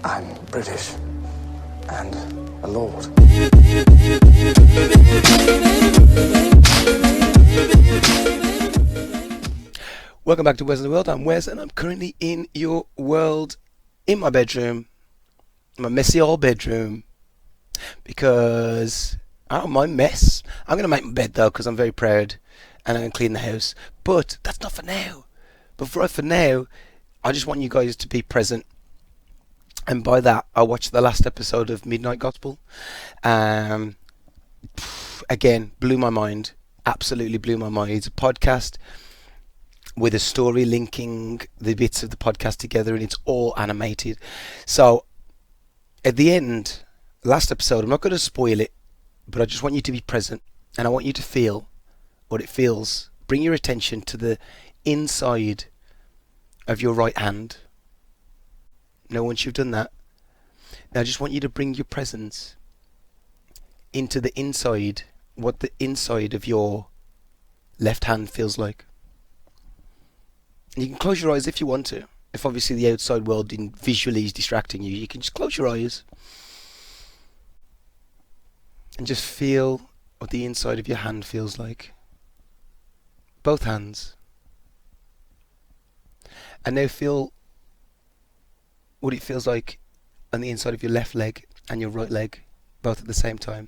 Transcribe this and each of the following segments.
I'm British and a lord. Welcome back to Wessin The World. I'm Wes and I'm currently in your world, in my bedroom, my messy old bedroom, because I don't mind mess. I'm going to make my bed though because I'm very proud and I'm going to clean the house. But that's not for now. But for now, I just want you guys to be present. And by that, I watched the last episode of Midnight Gospel. Again, blew my mind. Absolutely blew my mind. It's a podcast with a story linking the bits of the podcast together, and it's all animated. So at the end, last episode, I'm not going to spoil it, but I just want you to be present and I want you to feel what it feels. Bring your attention to the inside of your right hand. Now once you've done that, now I just want you to bring your presence into the inside, what the inside of your left hand feels like. You can close your eyes if you want to. If obviously the outside world visually is distracting you, you can just close your eyes and just feel what the inside of your hand feels like. Both hands. And now feel what it feels like on the inside of your left leg and your right leg, both at the same time.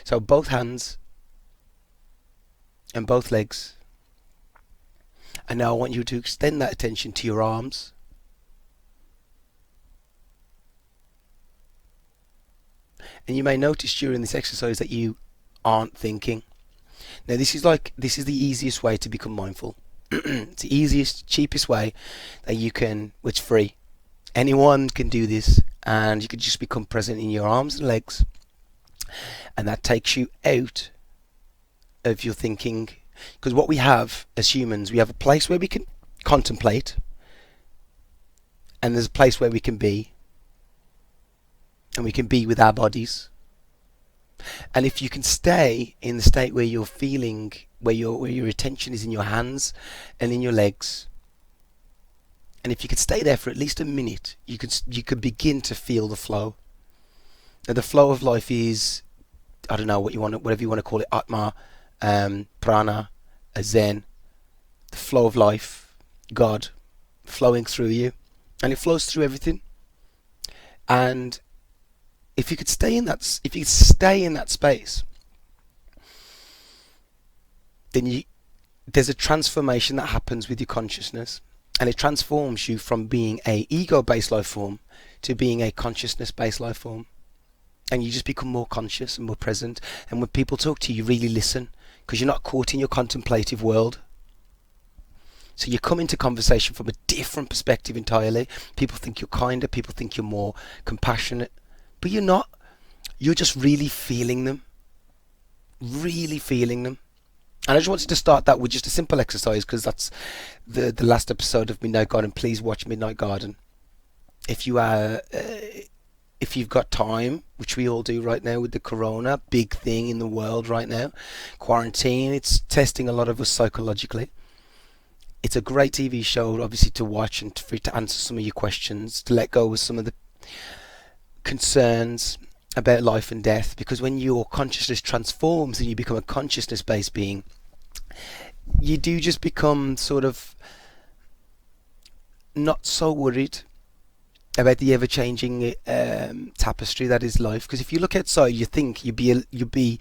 So both hands and both legs. And now I want you to extend that attention to your arms. And you may notice during this exercise that you aren't thinking. Now this is the easiest way to become mindful. It's the easiest, cheapest way that you can, it's free. Anyone can do this, and you can just become present in your arms and legs. And that takes you out of your thinking. Because what we have as humans, we have a place where we can contemplate, and there's a place where we can be, and we can be with our bodies. And if you can stay in the state where you're feeling, where your attention is in your hands and in your legs, and if you could stay there for at least a minute, you could begin to feel the flow. Now the flow of life is, I don't know whatever you want to call it, Atma, prana, zen, the flow of life, God flowing through you, and it flows through everything. And if you could stay in that space, then there's a transformation that happens with your consciousness, and it transforms you from being a ego-based life form to being a consciousness-based life form. And you just become more conscious and more present. And when people talk to you, you really listen, because you're not caught in your contemplative world. So you come into conversation from a different perspective entirely. People think you're kinder, people think you're more compassionate, but you're not. You're just really feeling them. Really feeling them. And I just wanted to start that with just a simple exercise, because that's the last episode of Midnight Garden. Please watch Midnight Garden. If you've got time, which we all do right now with the corona, big thing in the world right now, quarantine, it's testing a lot of us psychologically. It's a great TV show, obviously, to watch and for you to answer some of your questions, to let go of some of the concerns about life and death, because when your consciousness transforms and you become a consciousness-based being, you do just become sort of not so worried about the ever-changing tapestry that is life. Because if you look outside, you think you'd be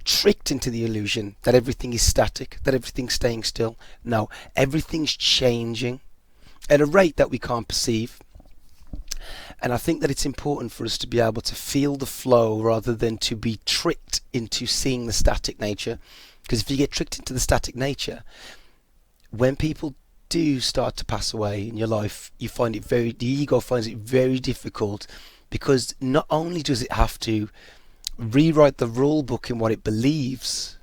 tricked into the illusion that everything is static, that everything's staying still. No, everything's changing at a rate that we can't perceive. And I think that it's important for us to be able to feel the flow rather than to be tricked into seeing the static nature. Because if you get tricked into the static nature, when people do start to pass away in your life, you find it the ego finds it very difficult, because not only does it have to rewrite the rule book in what it believes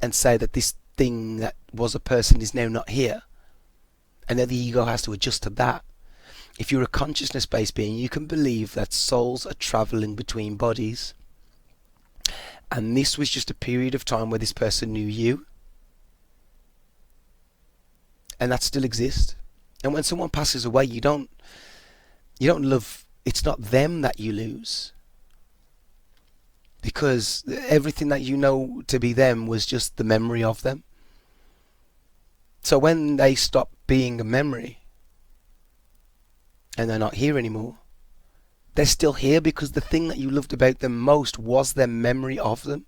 and say that this thing that was a person is now not here, and then the ego has to adjust to that. If you're a consciousness-based being, you can believe that souls are traveling between bodies, and this was just a period of time where this person knew you, and that still exists. And when someone passes away, you don't love it's not them that you lose, because everything that you know to be them was just the memory of them. So when they stop being a memory and they're not here anymore, they're still here because the thing that you loved about them most was their memory of them.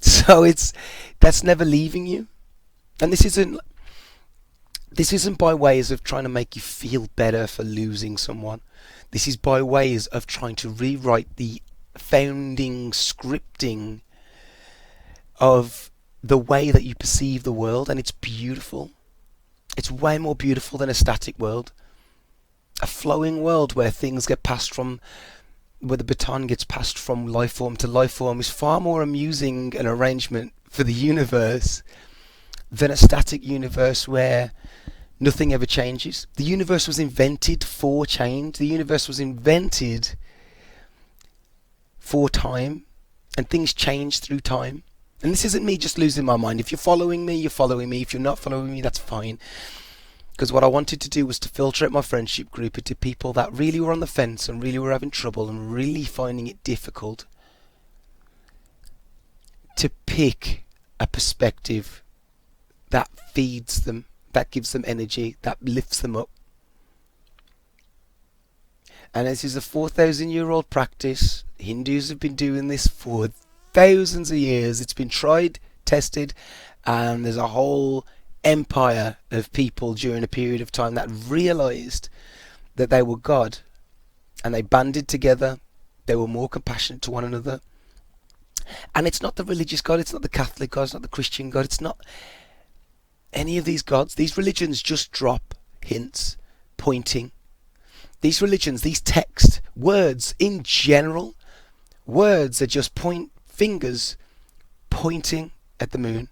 So that's never leaving you. And this isn't by ways of trying to make you feel better for losing someone. This is by ways of trying to rewrite the founding scripting of the way that you perceive the world, and it's beautiful. It's way more beautiful than a static world. A flowing world where things get passed from, where the baton gets passed from life form to life form, is far more amusing an arrangement for the universe than a static universe where nothing ever changes. The universe was invented for change. The universe was invented for time, and things change through time. And this isn't me just losing my mind. If you're following me, you're following me. If you're not following me, that's fine. Because what I wanted to do was to filter out my friendship group into people that really were on the fence and really were having trouble and really finding it difficult to pick a perspective that feeds them, that gives them energy, that lifts them up. And this is a 4,000-year-old practice. Hindus have been doing this for thousands of years. It's been tried, tested, and there's a whole empire of people during a period of time that realized that they were God, and they banded together. They were more compassionate to one another. And it's not the religious God, it's not the Catholic God, it's not the Christian God, it's not any of these gods. These religions just drop hints, pointing. These religions, these texts, words in general, words are just fingers pointing at the moon.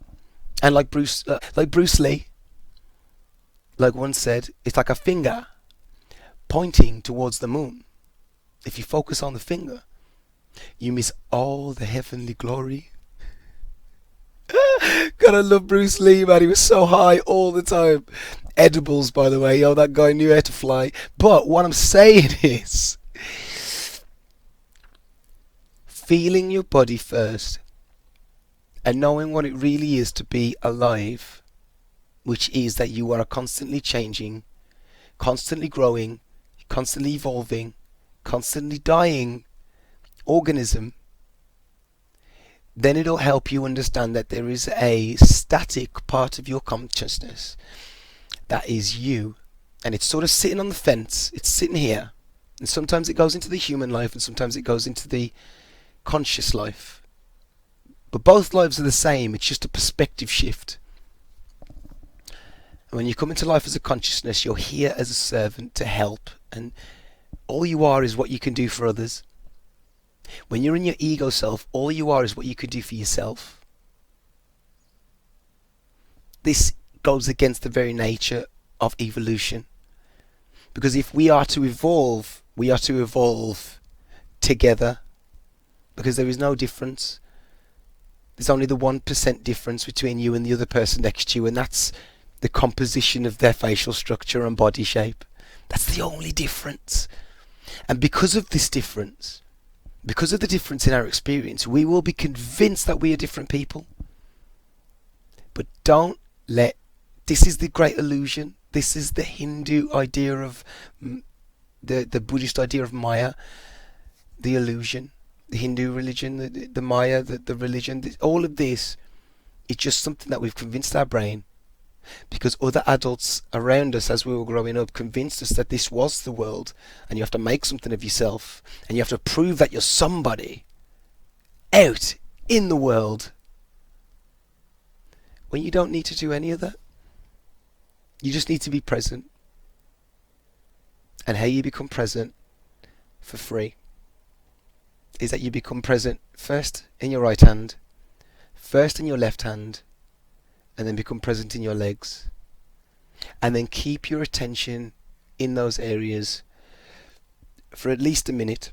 And like Bruce Lee, like once said, it's like a finger pointing towards the moon. If you focus on the finger, you miss all the heavenly glory. God, I love Bruce Lee, man. He was so high all the time. Edibles, by the way. Yo, that guy knew how to fly. But what I'm saying is, feeling your body first and knowing what it really is to be alive, which is that you are a constantly changing, constantly growing, constantly evolving, constantly dying organism, then it'll help you understand that there is a static part of your consciousness that is you, and it's sort of sitting on the fence. It's sitting here, and sometimes it goes into the human life and sometimes it goes into the conscious life, but both lives are the same. It's just a perspective shift. And when you come into life as a consciousness, you're here as a servant to help, and all you are is what you can do for others. When you're in your ego self, all you are is what you can do for yourself. This goes against the very nature of evolution. Because if we are to evolve together. Because there is no difference. There's only the 1% difference between you and the other person next to you, and that's the composition of their facial structure and body shape. That's the only difference. And because of this difference, because of the difference in our experience, we will be convinced that we are different people. But don't let... This is the great illusion. This is the Hindu idea of... the Buddhist idea of Maya. The illusion. The Hindu religion, the Maya, the religion. All of this is just something that we've convinced our brain. Because other adults around us as we were growing up convinced us that this was the world, and you have to make something of yourself, and you have to prove that you're somebody out in the world, when you don't need to do any of that. You just need to be present. And how you become present for free is that you become present first in your right hand, first in your left hand, and then become present in your legs. And then keep your attention in those areas for at least a minute.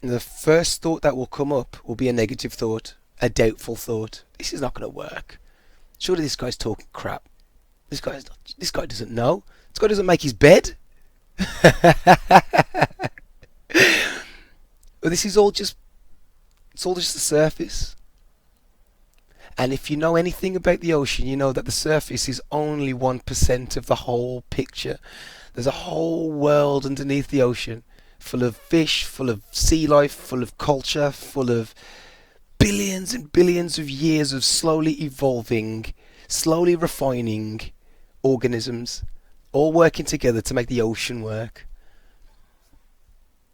And the first thought that will come up will be a negative thought, a doubtful thought. This is not going to work. Surely this guy's talking crap. This guy doesn't know. This guy doesn't make his bed. But this is all just, it's all just the surface. And if you know anything about the ocean, you know that the surface is only 1% of the whole picture. There's a whole world underneath the ocean, full of fish, full of sea life, full of culture, full of billions and billions of years of slowly evolving, slowly refining organisms, all working together to make the ocean work.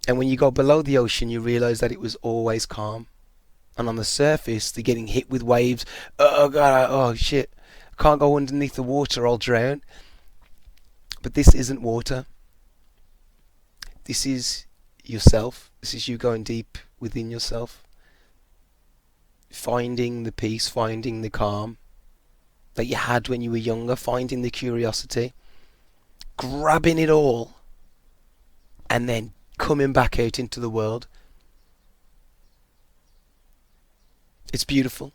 And when you go below the ocean, you realise that it was always calm. And on the surface, they're getting hit with waves. Oh god, oh shit, I can't go underneath the water, I'll drown. But this isn't water. This is yourself. This is you going deep within yourself. Finding the peace, finding the calm that you had when you were younger, finding the curiosity, grabbing it all, and then coming back out into the world. It's beautiful.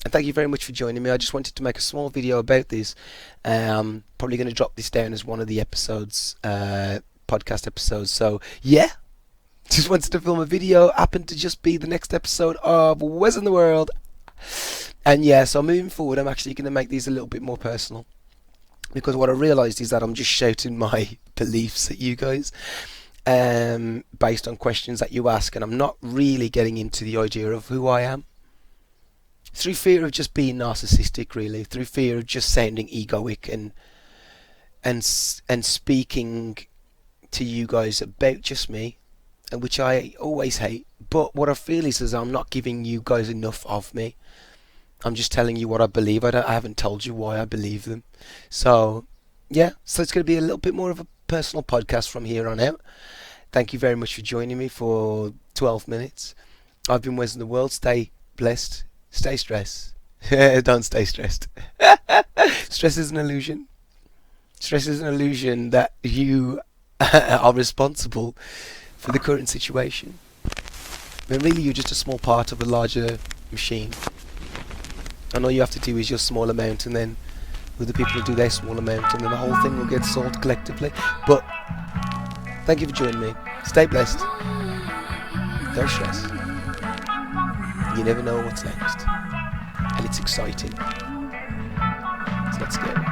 And thank you very much for joining me. I just wanted to make a small video about this. Probably going to drop this down as one of the episodes, podcast episodes. So, yeah. Just wanted to film a video. Happened to just be the next episode of Wessin The World. And yeah, so moving forward, I'm actually going to make these a little bit more personal. Because what I realised is that I'm just shouting my beliefs at you guys. Based on questions that you ask. And I'm not really getting into the idea of who I am. Through fear of just being narcissistic, really. Through fear of just sounding egoic and speaking to you guys about just me, and which I always hate. But what I feel is I'm not giving you guys enough of me. I'm just telling you what I believe. I haven't told you why I believe them. So, yeah. So it's going to be a little bit more of a personal podcast from here on out. Thank you very much for joining me for 12 minutes. I've been Wessin The World. Stay blessed. Stay stressed. Don't stay stressed. Stress is an illusion. Stress is an illusion that you are responsible for the current situation. When really you're just a small part of a larger machine. And all you have to do is your small amount, and then other people will do their small amount, and then the whole thing will get solved collectively. But thank you for joining me. Stay blessed. Don't stress. You never know what's next. And it's exciting. It's not scary.